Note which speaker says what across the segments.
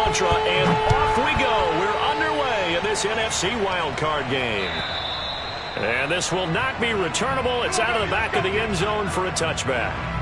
Speaker 1: Ultra, and off we go. We're underway in this NFC wildcard game. And this will not be returnable. It's out of the back of the end zone for a touchback.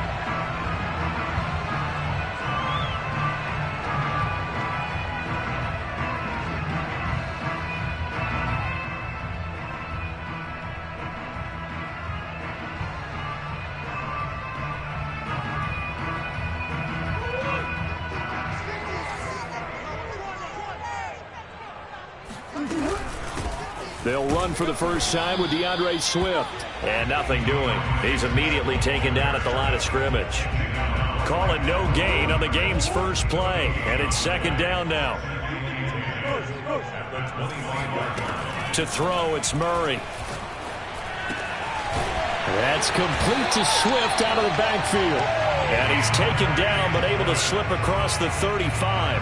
Speaker 1: They'll run for the first time with DeAndre Swift. And nothing doing. He's immediately taken down at the line of scrimmage. Call it no gain on the game's first play. And it's second down now. To throw, it's Murray. That's complete to Swift out of the backfield. And he's taken down but able to slip across the 35.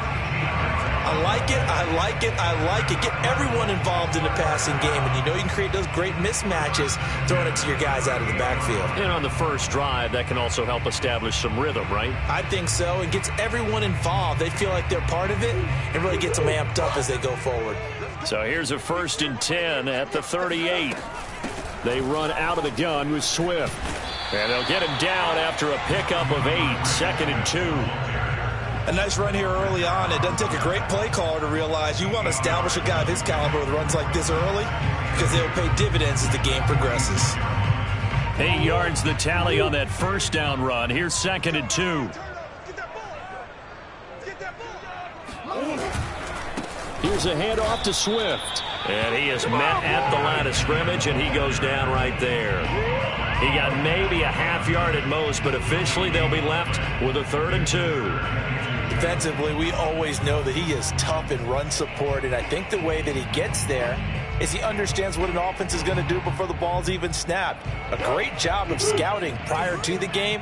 Speaker 2: I like it, I like it, I like it. Get everyone involved in the passing game, and you know you can create those great mismatches throwing it to your guys out of the backfield.
Speaker 1: And on the first drive, that can also help establish some rhythm, right?
Speaker 2: I think so. It gets everyone involved. They feel like they're part of it and really gets them amped up as they go forward.
Speaker 1: So here's a 1st and 10 at the 38. They run out of the gun with Swift. And they'll get him down after a pickup of 8, 2nd and 2.
Speaker 2: A nice run here early on. It doesn't take a great play caller to realize you want to establish a guy of his caliber with runs like this early because they'll pay dividends as the game progresses.
Speaker 1: 8 yards the tally on that first down run. Here's 2nd and 2. Here's a handoff to Swift. And he is met at the line of scrimmage, and he goes down right there. He got maybe a half yard at most, but officially they'll be left with a 3rd and 2.
Speaker 2: Defensively, we always know that he is tough in run support, and I think the way that he gets there is he understands what an offense is going to do before the ball's even snapped. A great job of scouting prior to the game,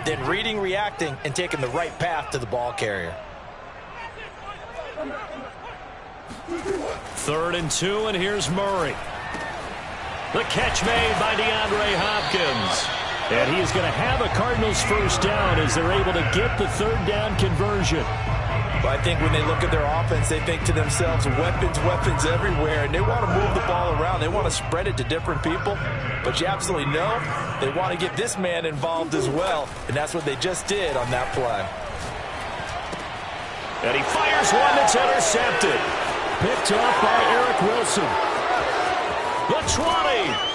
Speaker 2: then reading, reacting, and taking the right path to the ball carrier.
Speaker 1: 3rd and 2, and here's Murray. The catch made by DeAndre Hopkins. And he is going to have a Cardinals first down as they're able to get the 3rd down conversion.
Speaker 2: Well, I think when they look at their offense, they think to themselves, weapons, weapons everywhere, and they want to move the ball around. They want to spread it to different people. But you absolutely know they want to get this man involved as well, and that's what they just did on that play.
Speaker 1: And he fires one that's intercepted. Picked up by Eric Wilson. The 20.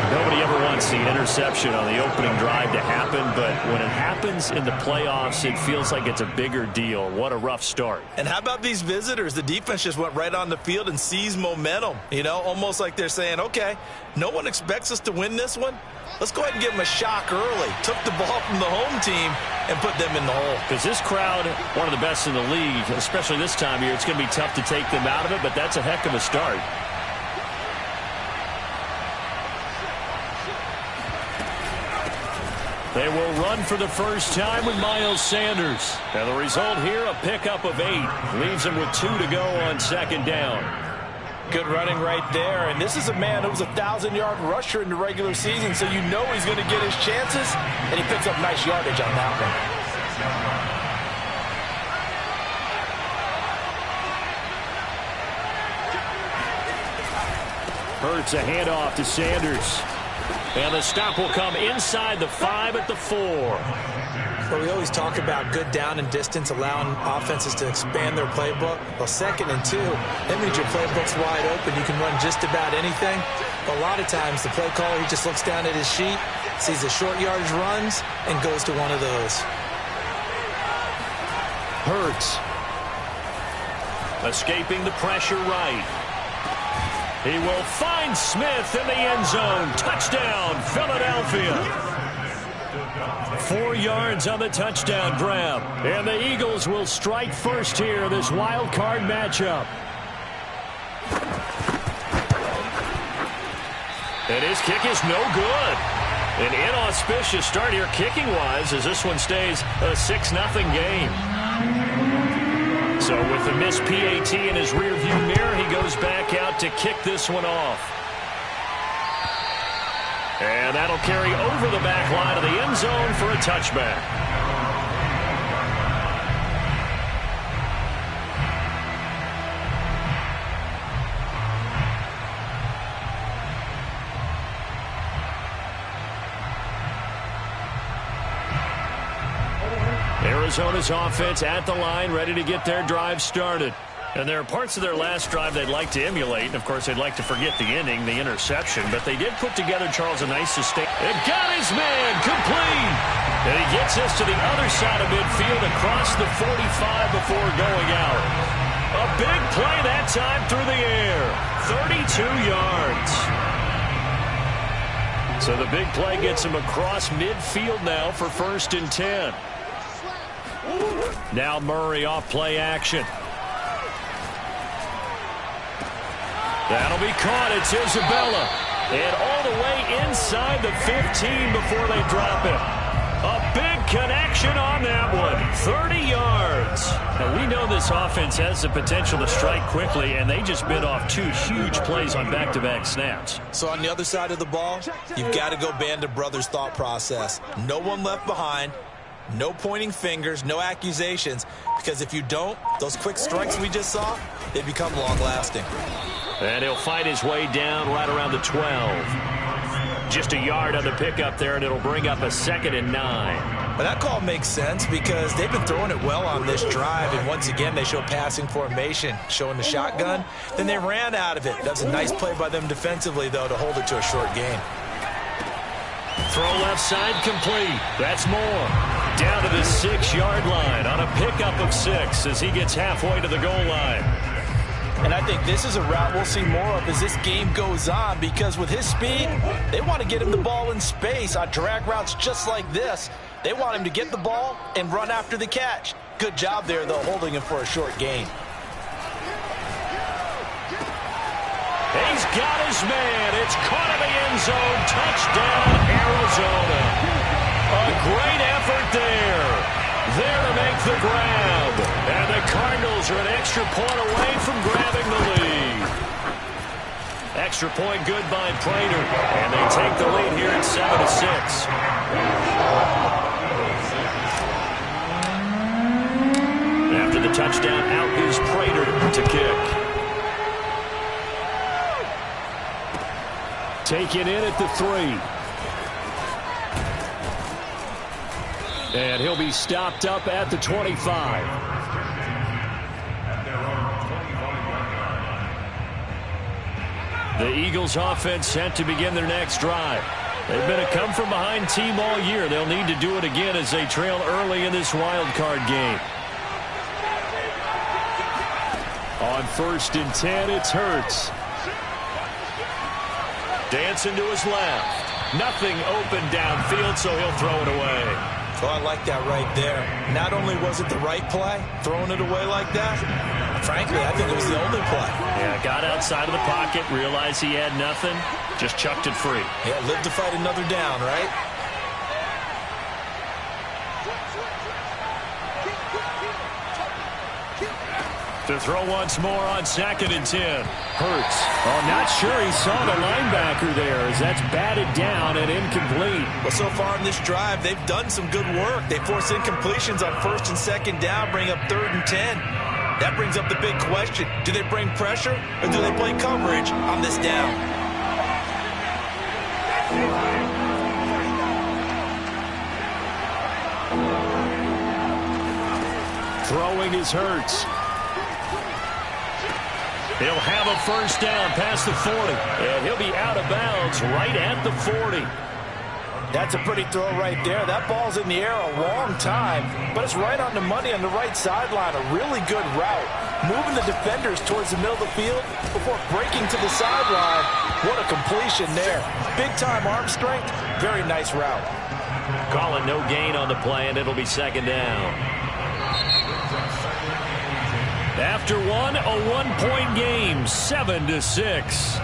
Speaker 1: Nobody ever wants the interception on the opening drive to happen, but when it happens in the playoffs, it feels like it's a bigger deal. What a rough start.
Speaker 2: And how about these visitors? The defense just went right on the field and seized momentum. You know, almost like they're saying, okay, no one expects us to win this one. Let's go ahead and give them a shock early. Took the ball from the home team and put them in the hole.
Speaker 1: Because this crowd, one of the best in the league, especially this time of year, it's going to be tough to take them out of it, but that's a heck of a start. They will run for the first time with Miles Sanders. And the result here, a pickup of 8. Leaves them with 2 to go on 2nd down.
Speaker 2: Good running right there. And this is a man who was a 1,000-yard rusher in the regular season, so you know he's going to get his chances. And he picks up nice yardage on that
Speaker 1: one. Hurts a handoff to Sanders. And the stop will come inside the 5 at the 4.
Speaker 2: But we always talk about good down and distance, allowing offenses to expand their playbook. Well, 2nd and 2, that means your playbook's wide open. You can run just about anything. But a lot of times, the play caller, he just looks down at his sheet, sees the short yardage runs, and goes to one of those.
Speaker 1: Hurts. Escaping the pressure right. He will find Smith in the end zone. Touchdown, Philadelphia. 4 yards on the touchdown grab. And the Eagles will strike first here, this wild card matchup. And his kick is no good. An inauspicious start here kicking-wise as this one stays a 6-0 game. So with the missed PAT in his rearview mirror, he goes back out to kick this one off. And that'll carry over the back line of the end zone for a touchback. Arizona's offense at the line, ready to get their drive started. And there are parts of their last drive they'd like to emulate. And, of course, they'd like to forget the ending, the interception. But they did put together, Charles, a nice sustain. It got his man complete. And he gets us to the other side of midfield across the 45 before going out. A big play that time through the air. 32 yards. So the big play gets him across midfield now for 1st and 10. Now Murray off play action. That'll be caught. It's Isabella. And all the way inside the 15 before they drop it. A big connection on that one. 30 yards. Now, we know this offense has the potential to strike quickly, and they just bit off 2 huge plays on back-to-back snaps.
Speaker 2: So on the other side of the ball, you've got to go Band of Brothers thought process. No one left behind. No pointing fingers, no accusations, because if you don't, those quick strikes we just saw, they become long-lasting.
Speaker 1: And he'll fight his way down right around the 12. Just a yard on the pickup there, and it'll bring up a 2nd and 9.
Speaker 2: But that call makes sense because they've been throwing it well on this drive, and once again they show passing formation, showing the shotgun. Then they ran out of it. That's a nice play by them defensively, though, to hold it to a short gain.
Speaker 1: Throw left side complete. That's Moore. Down to the 6-yard line on a pickup of 6 as he gets halfway to the goal line.
Speaker 2: And I think this is a route we'll see more of as this game goes on, because with his speed, they want to get him the ball in space on drag routes just like this. They want him to get the ball and run after the catch. Good job there, though, holding him for a short gain.
Speaker 1: He's got his man. It's caught in the end zone. Touchdown, Arizona. A great effort there. There to make the grab. And the Cardinals are an extra point away from grabbing the lead. Extra point good by Prater. And they take the lead here at 7-6. After the touchdown, out is Prater to kick. Taken in at the 3. And he'll be stopped up at the 25. The Eagles offense set to begin their next drive. They've been a come-from-behind team all year. They'll need to do it again as they trail early in this wild card game. On 1st and 10, it's Hurts. Dancing to his left. Nothing open downfield, so he'll throw it away.
Speaker 2: Oh, I like that right there. Not only was it the right play, throwing it away like that, frankly, I think it was the only play.
Speaker 1: Yeah, got outside of the pocket, realized he had nothing, just chucked it free.
Speaker 2: Yeah, live to fight another down, right?
Speaker 1: To throw once more on 2nd and 10. Hurts. Oh, not sure he saw the linebacker there as that's batted down and incomplete.
Speaker 2: Well, so far in this drive, they've done some good work. They force incompletions on 1st and 2nd down, bring up 3rd and 10. That brings up the big question. Do they bring pressure or do they play coverage on this down?
Speaker 1: Throwing is Hurts. He'll have a 1st down past the 40. And he'll be out of bounds right at the 40.
Speaker 2: That's a pretty throw right there. That ball's in the air a long time, but it's right on the money on the right sideline. A really good route. Moving the defenders towards the middle of the field before breaking to the sideline. What a completion there. Big-time arm strength. Very nice route.
Speaker 1: Calling no gain on the play, and it'll be 2nd down. After a one-point game, 7-6.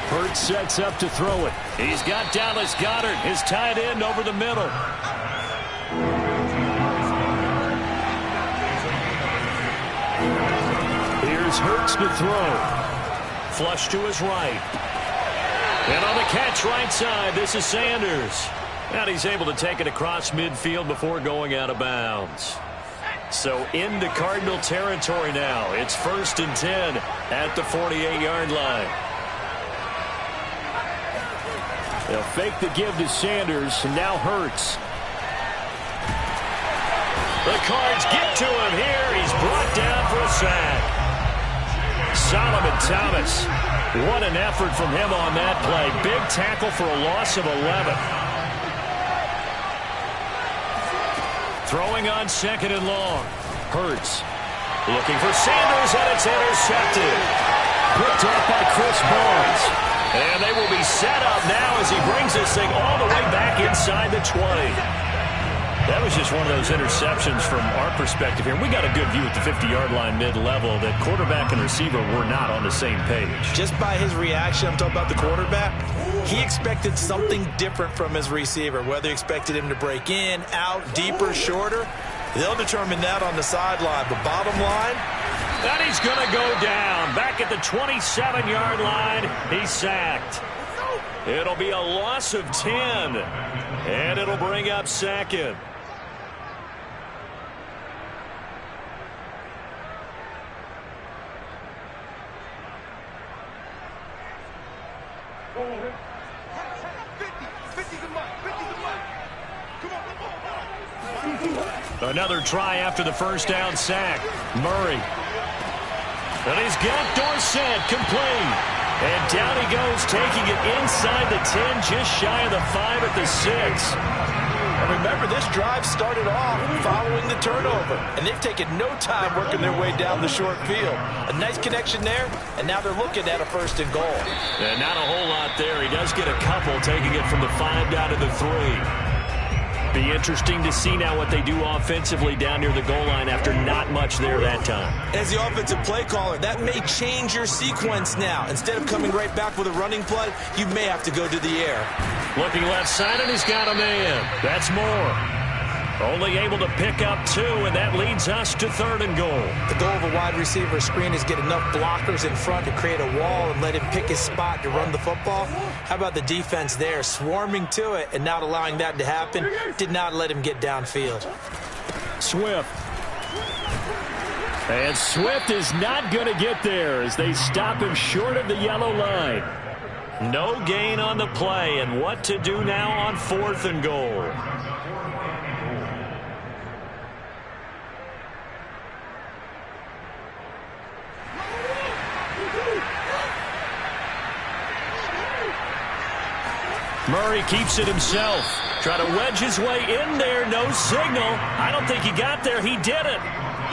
Speaker 1: Hurts sets up to throw it. He's got Dallas Goedert, his tight end, over the middle. Here's Hurts to throw. Flush to his right. And on the catch right side, this is Sanders. And he's able to take it across midfield before going out of bounds. So into Cardinal territory now. It's 1st and 10 at the 48-yard line. They'll fake the give to Sanders, and now Hurts. The Cards get to him here. He's brought down for a sack. Solomon Thomas. What an effort from him on that play. Big tackle for a loss of 11. Throwing on 2nd and long. Hurts. Looking for Sanders, and it's intercepted. Picked up by Chris Barnes. And they will be set up now as he brings this thing all the way back inside the 20. That was just one of those interceptions from our perspective here. We got a good view at the 50-yard line mid-level that quarterback and receiver were not on the same page.
Speaker 2: Just by his reaction, I'm talking about the quarterback, he expected something different from his receiver, whether he expected him to break in, out, deeper, shorter. They'll determine that on the sideline. But bottom line,
Speaker 1: and he's going to go down. Back at the 27-yard line, he's sacked. It'll be a loss of 10, and it'll bring up 2nd. Another try after the first down sack. Murray. And he's got Dorsett complete. And down he goes, taking it inside the 10, just shy of the 5 at the 6.
Speaker 2: And remember, this drive started off following the turnover. And they've taken no time working their way down the short field. A nice connection there, and now they're looking at a 1st and goal.
Speaker 1: And not a whole lot there. He does get a couple, taking it from the 5 down to the 3. Be interesting to see now what they do offensively down near the goal line after not much there that time.
Speaker 2: As the offensive play caller, that may change your sequence now. Instead of coming right back with a running play, you may have to go to the air.
Speaker 1: Looking left side, and he's got a man. That's Moore. Only able to pick up 2, and that leads us to 3rd and goal.
Speaker 2: The goal of a wide receiver screen is get enough blockers in front to create a wall and let him pick his spot to run the football. How about the defense there, swarming to it and not allowing that to happen? Did not let him get downfield.
Speaker 1: Swift. And Swift is not going to get there as they stop him short of the yellow line. No gain on the play, and what to do now on 4th and goal. Murray keeps it himself. Try to wedge his way in there. No signal. I don't think he got there. He didn't.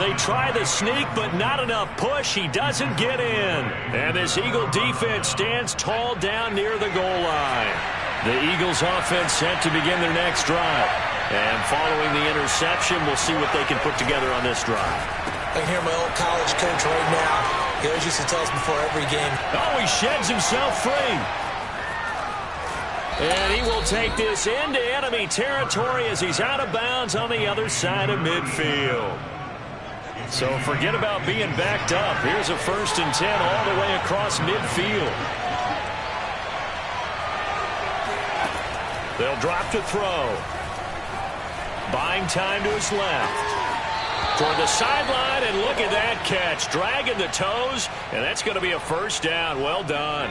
Speaker 1: They try the sneak, but not enough push. He doesn't get in. And this Eagle defense stands tall down near the goal line. The Eagles offense set to begin their next drive. And following the interception, we'll see what they can put together on this drive.
Speaker 2: I can hear my old college coach right now. He always used to tell us before every game.
Speaker 1: Oh, he sheds himself free. And he will take this into enemy territory as he's out of bounds on the other side of midfield. So forget about being backed up. Here's a 1st and 10 all the way across midfield. They'll drop to throw. Buying time to his left. Toward the sideline, and look at that catch. Dragging the toes, and that's going to be a 1st down. Well done.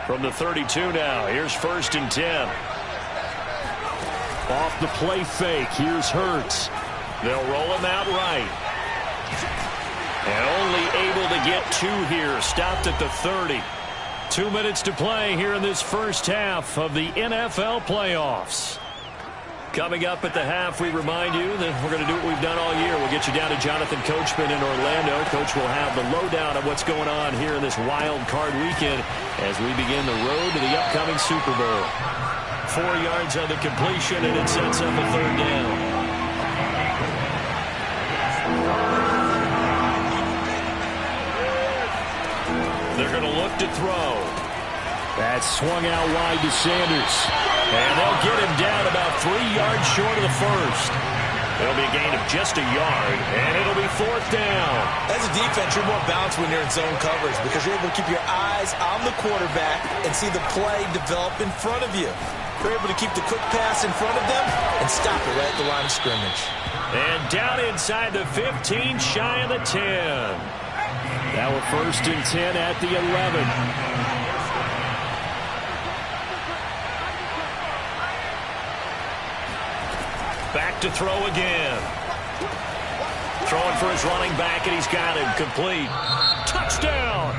Speaker 1: From the 32 now, here's 1st and 10. Off the play fake, here's Hurts. They'll roll him out right. And only able to get 2 here, stopped at the 30. 2 minutes to play here in this first half of the NFL playoffs. Coming up at the half, we remind you that we're going to do what we've done all year. We'll get you down to Jonathan Coachman in Orlando. Coach will have the lowdown of what's going on here in this wild card weekend as we begin the road to the upcoming Super Bowl. 4 yards on the completion, and it sets up a 3rd down. They're going to look to throw. That's swung out wide to Sanders. And they'll get him down about 3 yards short of the 1st. It'll be a gain of just a yard, and it'll be 4th down.
Speaker 2: As a defense, you're more balanced when you're in zone coverage because you're able to keep your eyes on the quarterback and see the play develop in front of you. You're able to keep the quick pass in front of them and stop it right at the line of scrimmage.
Speaker 1: And down inside the 15, shy of the 10. Now a 1st and 10 at the 11. Back to throw again. Throwing for his running back, and he's got him complete. Touchdown!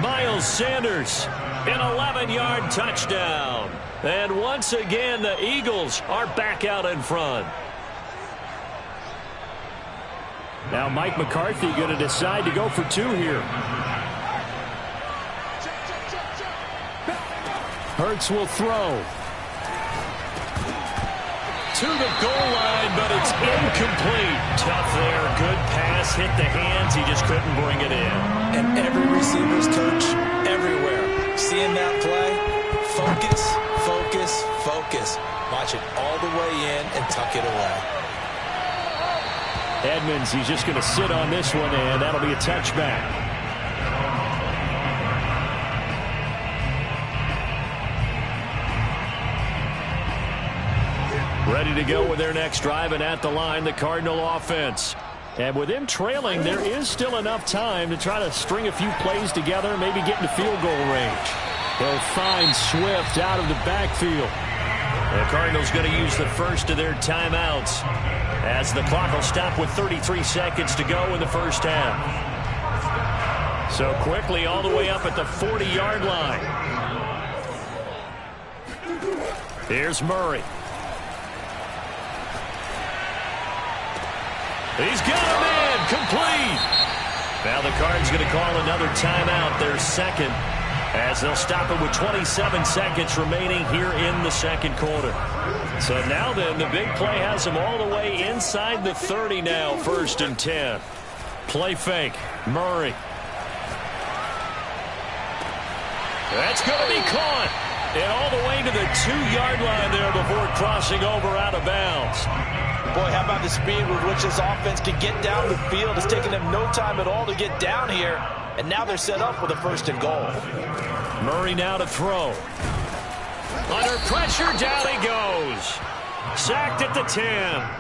Speaker 1: Miles Sanders, an 11-yard touchdown. And once again, the Eagles are back out in front. Now Mike McCarthy going to decide to go for 2 here. Hurts will throw. To the goal line, but it's incomplete. Tough there. Good pass. Hit the hands. He just couldn't bring it in.
Speaker 2: And every receiver's coach everywhere. Seeing that play, focus, focus, focus. Watch it all the way in and tuck it away.
Speaker 1: Edmonds, he's just going to sit on this one, and that'll be a touchback. Ready to go with their next drive, and at the line, the Cardinal offense. And with him trailing, there is still enough time to try to string a few plays together, maybe get into field goal range. They'll find Swift out of the backfield. The Cardinals going to use the first of their timeouts as the clock will stop with 33 seconds to go in the first half. So quickly all the way up at the 40-yard line. Here's Murray. He's got him in, complete. Now the Cards going to call another timeout, their second, as they'll stop it with 27 seconds remaining here in the second quarter. So now then, the big play has him all the way inside the 30 now, 1st and 10. Play fake, Murray. That's going to be caught. And all the way to the 2-yard line there before crossing over out of bounds.
Speaker 2: Boy, how about the speed with which this offense can get down the field? It's taken them no time at all to get down here. And now they're set up with a 1st and goal.
Speaker 1: Murray now to throw. Under pressure, down he goes. Sacked at the 10.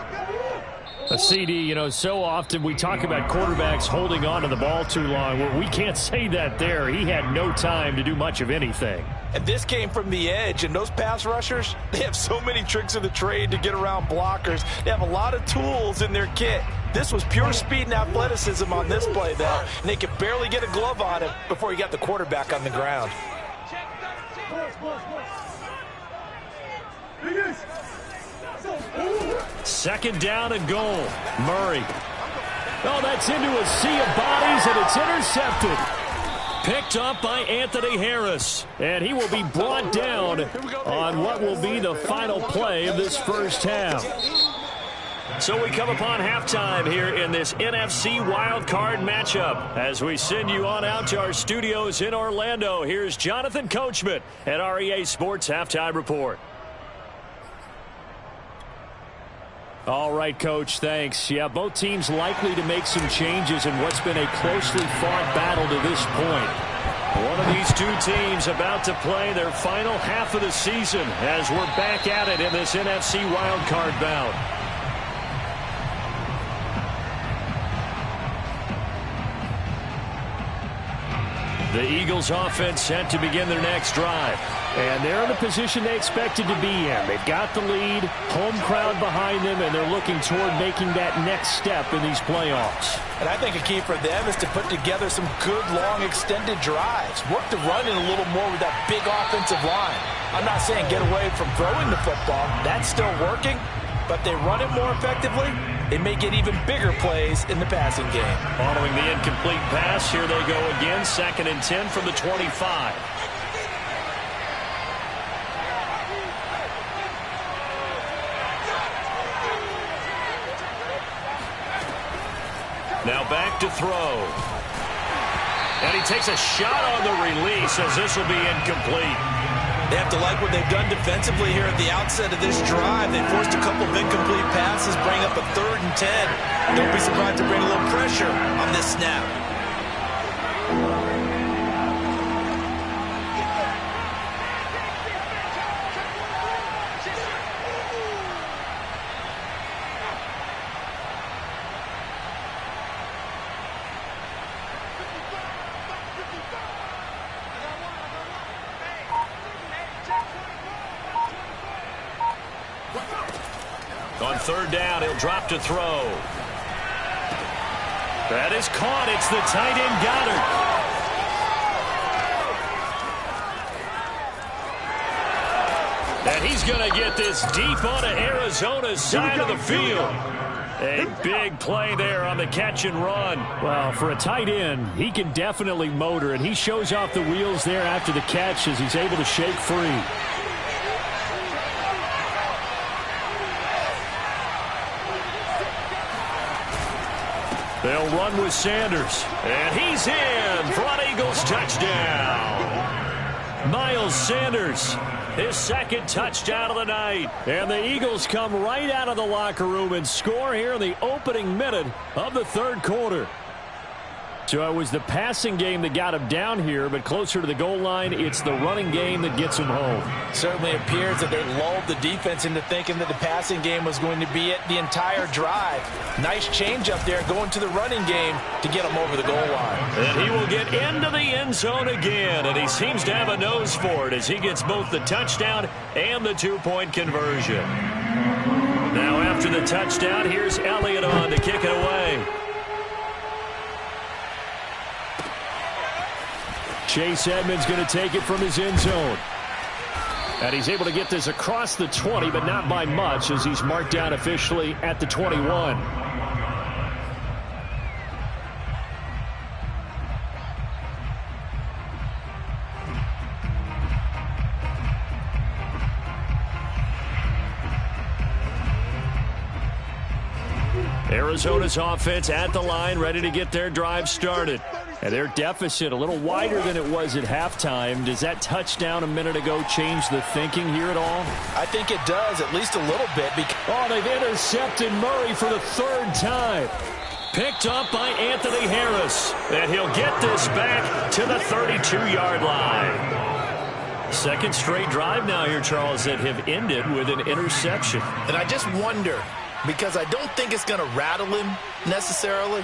Speaker 1: A CD, you know, so often we talk about quarterbacks holding on to the ball too long. Well, we can't say that there. He had no time to do much of anything.
Speaker 2: And this came from the edge, and those pass rushers, they have so many tricks of the trade to get around blockers. They have a lot of tools in their kit. This was pure speed and athleticism on this play, though, and they could barely get a glove on him before he got the quarterback on the ground.
Speaker 1: Second down and goal. Murray. Oh, that's into a sea of bodies, and it's intercepted. Picked up by Anthony Harris. And he will be brought down on what will be the final play of this first half. So we come upon halftime here in this NFC wildcard matchup. As we send you on out to our studios in Orlando, here's Jonathan Coachman at REA Sports Halftime Report. All right, Coach, thanks. Yeah, both teams likely to make some changes in what's been a closely fought battle to this point. One of these two teams about to play their final half of the season as we're back at it in this NFC wildcard bout. The Eagles offense set to begin their next drive. And they're in the position they expected to be in. They've got the lead, home crowd behind them, and they're looking toward making that next step in these playoffs.
Speaker 2: And I think a key for them is to put together some good, long, extended drives. Work the run in a little more with that big offensive line. I'm not saying get away from throwing the football. That's still working. But they run it more effectively, they may get even bigger plays in the passing game.
Speaker 1: Following the incomplete pass, here they go again. 2nd and 10 from the 25. Now back to throw. And he takes a shot on the release as this will be incomplete.
Speaker 2: They have to like what they've done defensively here at the outset of this drive. They forced a couple of incomplete passes, bring up a 3rd and 10. Don't be surprised to bring a little pressure on this snap.
Speaker 1: On third down, he'll drop to throw. That is caught. It's the tight end Goddard. And he's going to get this deep onto Arizona's side of the field. A big play there on the catch and run.
Speaker 3: Well, for a tight end, he can definitely motor, and he shows off the wheels there after the catch as he's able to shake free.
Speaker 1: They'll run with Sanders. And he's in for an Eagles touchdown. Miles Sanders, his second touchdown of the night. And the Eagles come right out of the locker room and score here in the opening minute of the third quarter.
Speaker 3: So it was the passing game that got him down here, but closer to the goal line, it's the running game that gets him home.
Speaker 2: Certainly appears that they lulled the defense into thinking that the passing game was going to be it the entire drive. Nice change up there going to the running game to get him over the goal line.
Speaker 1: And he will get into the end zone again, and he seems to have a nose for it as he gets both the touchdown and the two-point conversion. Now after the touchdown, here's Elliott on to kick it away.
Speaker 3: Chase Edmonds going to take it from his end zone. And he's able to get this across the 20, but not by much as he's marked down officially at the 21.
Speaker 1: Arizona's offense at the line, ready to get their drive started. And their deficit a little wider than it was at halftime. Does that touchdown a minute ago change the thinking here at all?
Speaker 2: I think it does, at least a little bit.
Speaker 1: Oh, they've intercepted Murray for the third time. Picked up by Anthony Harris. And he'll get this back to the 32-yard line. Second straight drive now here, Charles, that have ended with an interception.
Speaker 2: And I just wonder, because I don't think it's going to rattle him necessarily,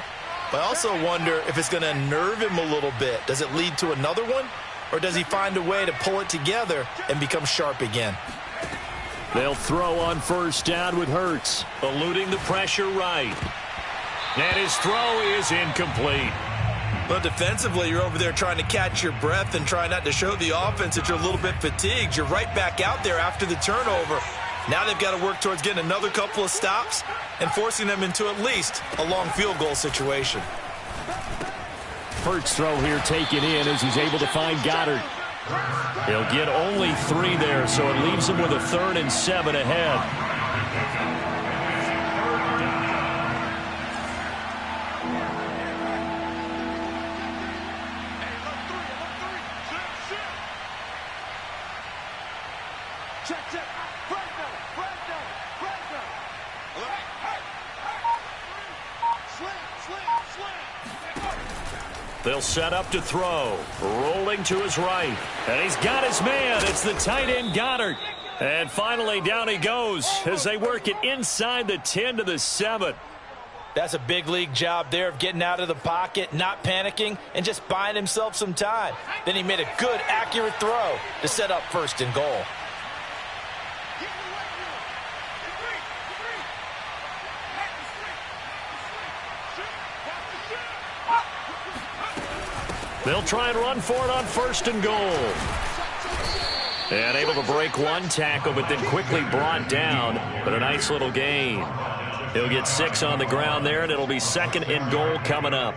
Speaker 2: but I also wonder if it's going to unnerve him a little bit. Does it lead to another one? Or does he find a way to pull it together and become sharp again?
Speaker 1: They'll throw on first down with Hurts. Eluding the pressure right. And his throw is incomplete.
Speaker 2: Well, defensively, you're over there trying to catch your breath and try not to show the offense that you're a little bit fatigued. You're right back out there after the turnover. Now they've got to work towards getting another couple of stops and forcing them into at least a long field goal situation.
Speaker 3: Hurts throw here taken in as he's able to find Goddard.
Speaker 1: He'll get only 3 there, so it leaves him with a 3rd and 7 ahead. They'll set up to throw. Rolling to his right. And he's got his man. It's the tight end Goddard. And finally down he goes as they work it inside the 10 to the 7.
Speaker 2: That's a big league job there of getting out of the pocket, not panicking, and just buying himself some time. Then he made a good, accurate throw to set up first and goal.
Speaker 1: They'll try and run for it on first and goal. And able to break one tackle, but then quickly brought down. But a nice little gain. He'll get 6 on the ground there, and it'll be 2nd and goal coming up.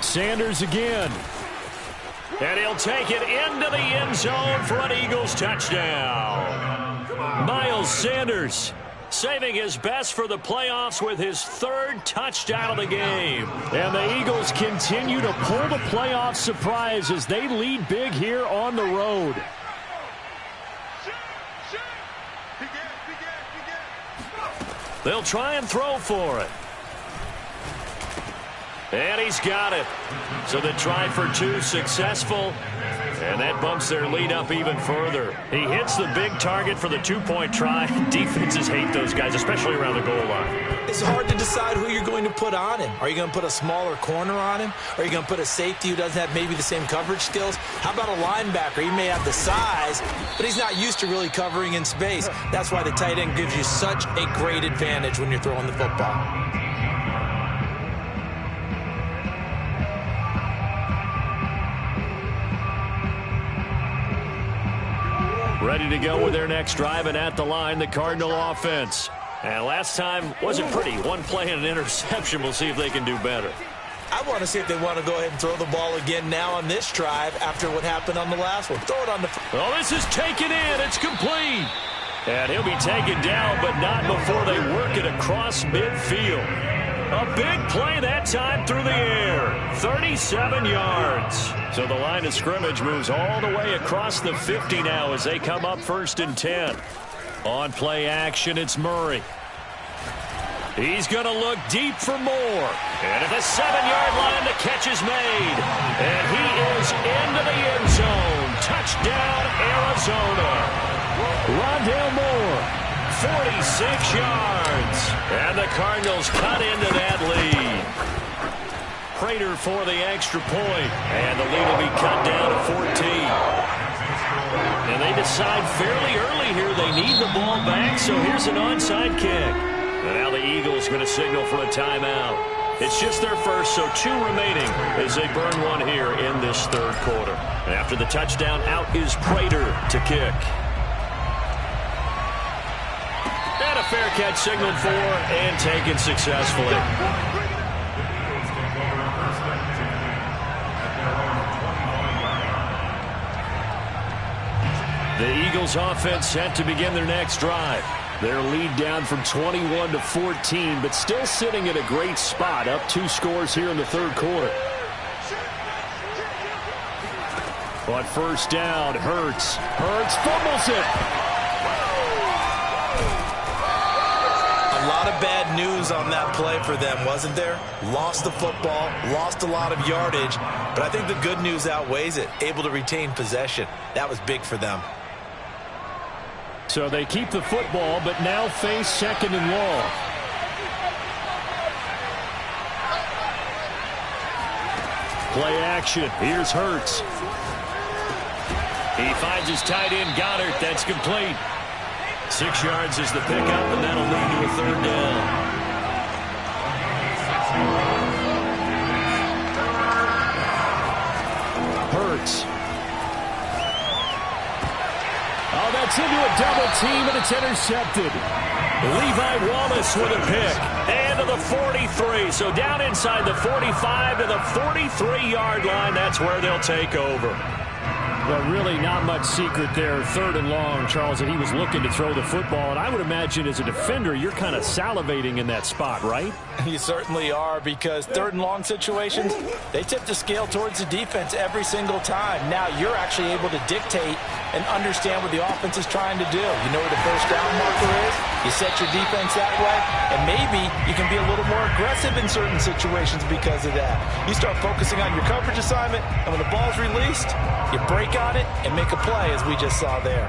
Speaker 1: Sanders again. And he'll take it into the end zone for an Eagles touchdown. Miles Sanders saving his best for the playoffs with his 3rd touchdown of the game.
Speaker 3: And the Eagles continue to pull the playoff surprise as they lead big here on the road.
Speaker 1: They'll try and throw for it. And he's got it. So the try for 2 successful. And that bumps their lead up even further. He hits the big target for the two-point try. Defenses hate those guys, especially around the goal line.
Speaker 2: It's hard to decide who you're going to put on him. Are you going to put a smaller corner on him? Or are you going to put a safety who doesn't have maybe the same coverage skills? How about a linebacker? He may have the size, but he's not used to really covering in space. That's why the tight end gives you such a great advantage when you're throwing the football.
Speaker 3: Ready to go with their next drive, and at the line, the Cardinal offense.
Speaker 1: And last time wasn't pretty. One play and an interception. We'll see if they can do better.
Speaker 2: I want to see if they want to go ahead and throw the ball again now on this drive after what happened on the last one. Throw it on the...
Speaker 3: Oh, this is taken in. It's complete. And he'll be taken down, but not before they work it across midfield. A big play that time through the air. 37 yards. So the line of scrimmage moves all the way across the 50 now as they come up 1st and 10. On play action, it's Murray. He's going to look deep for more. And at the 7-yard line, the catch is made. And he is into the end zone. Touchdown, Arizona. Rondale Moore. 46 yards. And the Cardinals cut into that lead. Prater for the extra point. And the lead will be cut down to 14. And they decide fairly early here they need the ball back, so here's an onside kick. And now the Eagles going to signal for a timeout. It's just their first, so 2 remaining as they burn one here in this 3rd quarter. And after the touchdown, out is Prater to kick. And a fair catch signaled for and taken successfully. The Eagles offense set to begin their next drive. Their lead down from 21 to 14, but still sitting at a great spot, up 2 scores here in the 3rd quarter. On 1st down, Hurts fumbles it.
Speaker 2: A lot of bad news on that play for them, wasn't there? Lost the football, lost a lot of yardage, but I think the good news outweighs it. Able to retain possession. That was big for them.
Speaker 3: So they keep the football, but now face 2nd and long. Play action. Here's Hurts. He finds his tight end, Goddard. That's complete. 6 yards is the pickup, and that'll lead to a 3rd down. Hurts. Oh, that's into a double team, and it's intercepted. Levi Wallace with a pick. And to the 43. So down inside the 45 to the 43-yard line. That's where they'll take over. Well, really not much secret there. 3rd and long, Charles, that he was looking to throw the football. And I would imagine as a defender, you're kind of salivating in that spot, right?
Speaker 2: You certainly are, because 3rd and long situations, they tip the scale towards the defense every single time. Now you're actually able to dictate and understand what the offense is trying to do. You know where the 1st down marker is. You set your defense that way, and maybe you can be a little more aggressive in certain situations because of that. You start focusing on your coverage assignment, and when the ball's released, you break on it and make a play, as we just saw there.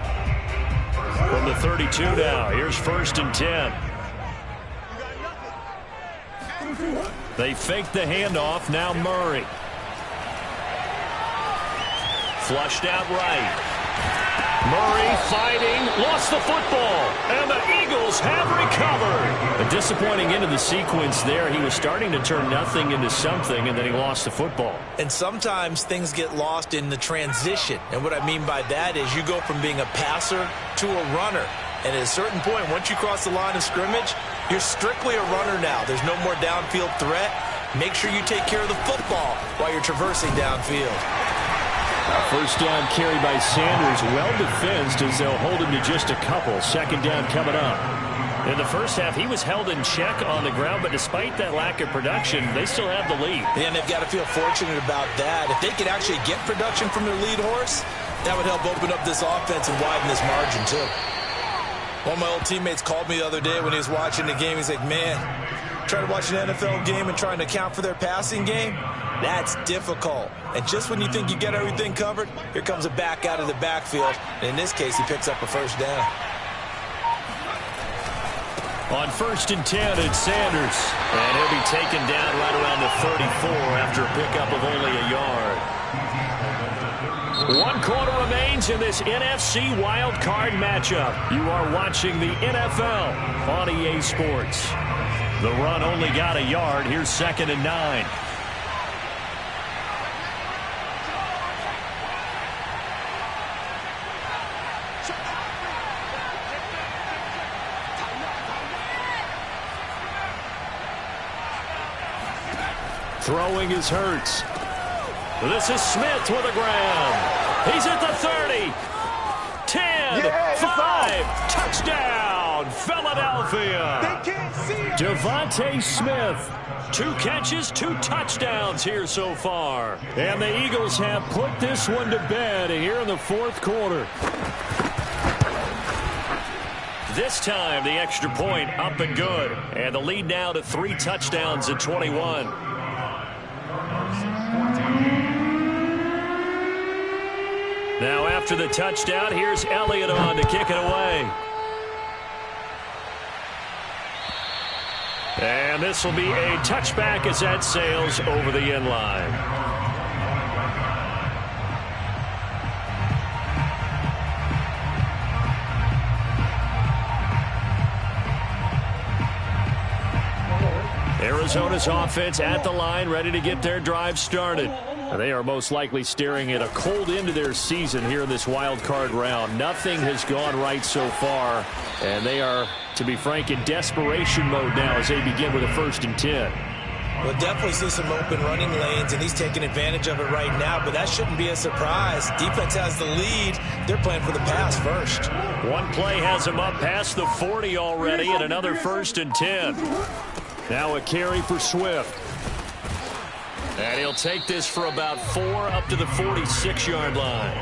Speaker 3: From the 32 now, here's 1st and 10. They fake the handoff, now Murray. Flushed out right. Murray fighting, lost the football, and the Eagles have recovered. A disappointing end of the sequence there. He was starting to turn nothing into something, and then he lost the football.
Speaker 2: And sometimes things get lost in the transition. And what I mean by that is you go from being a passer to a runner. And at a certain point, once you cross the line of scrimmage, you're strictly a runner now. There's no more downfield threat. Make sure you take care of the football while you're traversing downfield.
Speaker 3: 1st down carry by Sanders, well defensed as they'll hold him to just a couple. 2nd down coming up. In the first half, he was held in check on the ground, but despite that lack of production, they still have the lead.
Speaker 2: And they've got to feel fortunate about that. If they could actually get production from their lead horse, that would help open up this offense and widen this margin too. One of my old teammates called me the other day when he was watching the game. He's like, man, Try to watch an NFL game and trying to account for their passing game? That's difficult. And just when you think you get everything covered, here comes a back out of the backfield. And in this case, he picks up a first down.
Speaker 3: On 1st and 10, it's Sanders. And he'll be taken down right around the 34 after a pickup of only a yard. 1 quarter remains in this NFC Wild Card matchup. You are watching the NFL on EA Sports. The run only got a yard. Here's 2nd and 9. Throwing is Hurts. This is Smith with a grab. He's at the 30. 10, 5, touchdown, Philadelphia. Devontae Smith, 2 catches, 2 touchdowns here so far. And the Eagles have put this one to bed here in the 4th quarter. This time, the extra point up and good. And the lead now to 3 touchdowns at 21. Now after the touchdown, here's Elliott on to kick it away. And this will be a touchback as that sails over the end line. Arizona's offense at the line, ready to get their drive started. They are most likely staring at a cold end to their season here in this wild card round. Nothing has gone right so far, and they are, to be frank, in desperation mode now as they begin with a 1st and 10.
Speaker 2: We'll definitely see some open running lanes, and he's taking advantage of it right now, but that shouldn't be a surprise. Defense has the lead. They're playing for the pass first.
Speaker 3: One play has him up past the 40 already, and another 1st and 10. Now a carry for Swift. And he'll take this for about 4 up to the 46-yard line.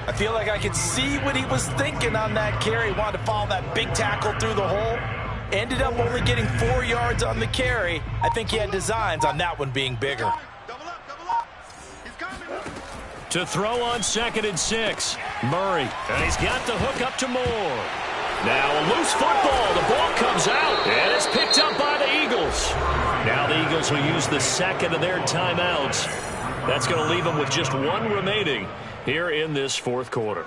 Speaker 2: I feel like I can see what he was thinking on that carry. Wanted to follow that big tackle through the hole. Ended up only getting 4 yards on the carry. I think he had designs on that one being bigger.
Speaker 3: To throw on 2nd and 6, Murray. And he's got the hook up to Moore. Now a loose football. The ball comes out, and it's picked up by the Eagles. Now the Eagles will use the 2nd of their timeouts. That's going to leave them with just 1 remaining here in this 4th quarter.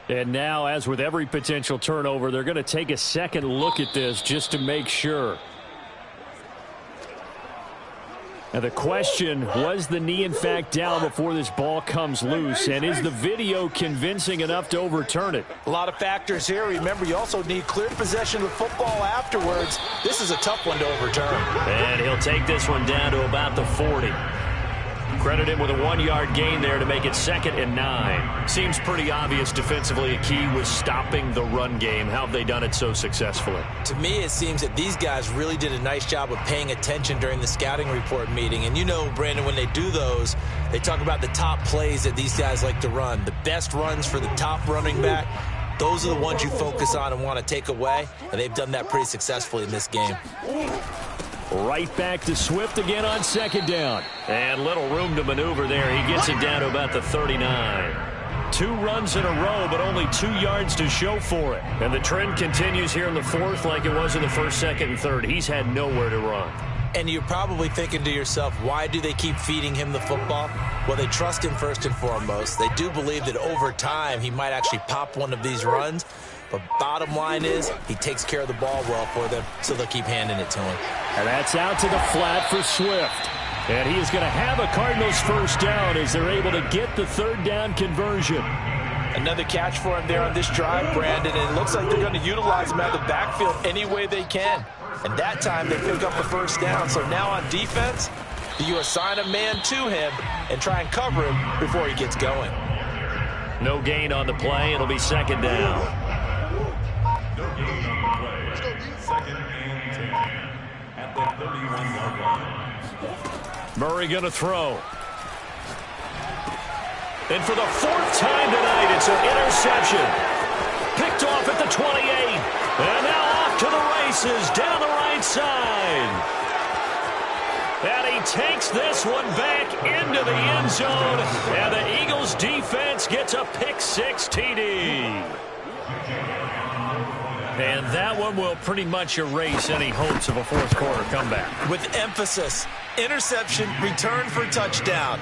Speaker 3: And now, as with every potential turnover, they're going to take a second look at this just to make sure. Now the question, was the knee in fact down before this ball comes loose? And is the video convincing enough to overturn it?
Speaker 2: A lot of factors here. Remember, you also need clear possession of the football afterwards. This is a tough one to overturn.
Speaker 3: And he'll take this one down to about the 40. Credit him with a 1-yard gain there to make it 2nd and 9. Seems pretty obvious defensively a key was stopping the run game. How have they done it so successfully?
Speaker 2: To me, it seems that these guys really did a nice job of paying attention during the scouting report meeting. And you know, Brandon, when they do those, they talk about the top plays that these guys like to run. The best runs for the top running back. Those are the ones you focus on and want to take away. And they've done that pretty successfully in this game.
Speaker 3: Right back to Swift again on 2nd down. And little room to maneuver there. He gets it down to about the 39. 2 runs in a row, but only 2 yards to show for it. And the trend continues here in the 4th like it was in the 1st, 2nd, and 3rd. He's had nowhere to run.
Speaker 2: And you're probably thinking to yourself, why do they keep feeding him the football? Well, they trust him first and foremost. They do believe that over time he might actually pop one of these runs. But bottom line is, he takes care of the ball well for them, so they'll keep handing it to him.
Speaker 3: And that's out to the flat for Swift. And he is going to have a Cardinals 1st down as they're able to get the 3rd down conversion.
Speaker 2: Another catch for him there on this drive, Brandon, and it looks like they're going to utilize him out of the backfield any way they can. And that time they pick up the 1st down. So now on defense, you assign a man to him and try and cover him before he gets going.
Speaker 3: No gain on the play. It'll be 2nd down. Murray going to throw. And for the 4th time tonight, it's an interception. Picked off at the 28. And now off to the races down the right side. And he takes this one back into the end zone. And the Eagles defense gets a pick-6 TD. And that one will pretty much erase any hopes of a fourth quarter comeback.
Speaker 2: With emphasis, interception, return for touchdown.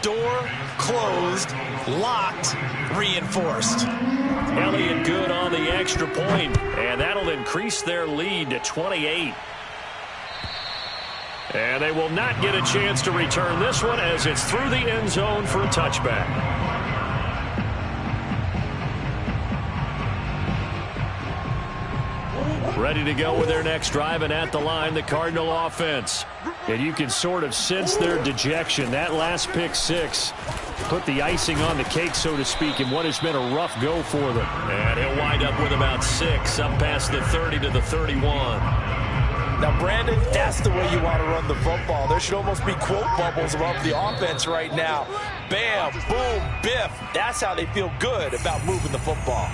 Speaker 2: Door closed, locked, reinforced.
Speaker 3: Elliott good on the extra point, and that'll increase their lead to 28. And they will not get a chance to return this one as it's through the end zone for a touchback. Ready to go with their next drive, and at the line, the Cardinal offense. And you can sort of sense their dejection. That last pick-6 put the icing on the cake, so to speak, in what has been a rough go for them. And he'll wind up with about 6, up past the 30 to the 31.
Speaker 2: Now, Brandon, that's the way you want to run the football. There should almost be quote bubbles above the offense right now. Bam, boom, biff. That's how they feel good about moving the football.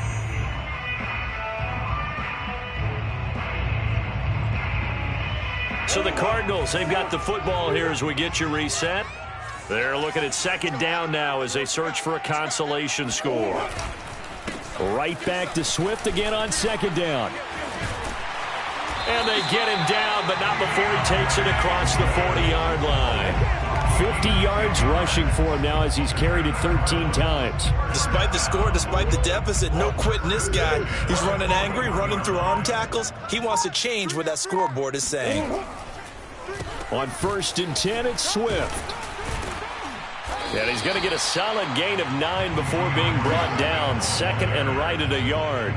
Speaker 3: So the Cardinals, they've got the football here as we get you reset. They're looking at second down now as they search for a consolation score. Right back to Swift again on second down. And they get him down, but not before he takes it across the 40-yard line. 50 yards rushing for him now as he's carried it 13 times.
Speaker 2: Despite the score, despite the deficit, no quitting this guy. He's running angry, running through arm tackles. He wants to change what that scoreboard is saying.
Speaker 3: On 1st and 10, it's Swift. And he's going to get a solid gain of 9 before being brought down. Second and right at a yard.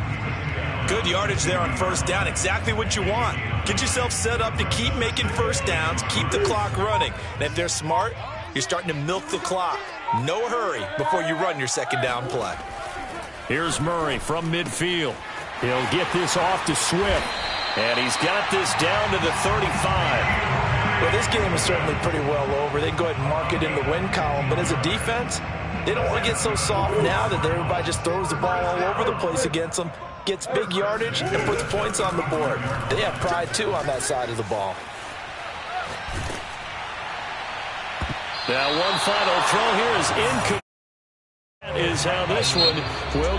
Speaker 2: Good yardage there on first down. Exactly what you want. Get yourself set up to keep making first downs, keep the clock running. And if they're smart, you're starting to milk the clock. No hurry before you run your second down play.
Speaker 3: Here's Murray from midfield. He'll get this off to Swift. And he's got this down to the 35.
Speaker 2: Well, this game is certainly pretty well over. They can go ahead and mark it in the win column. But as a defense, they don't want to get so soft now that everybody just throws the ball all over the place against them, gets big yardage, and puts points on the board. They have pride, too, on that side of the ball.
Speaker 3: Now, one final throw here is incomplete. That is how this one will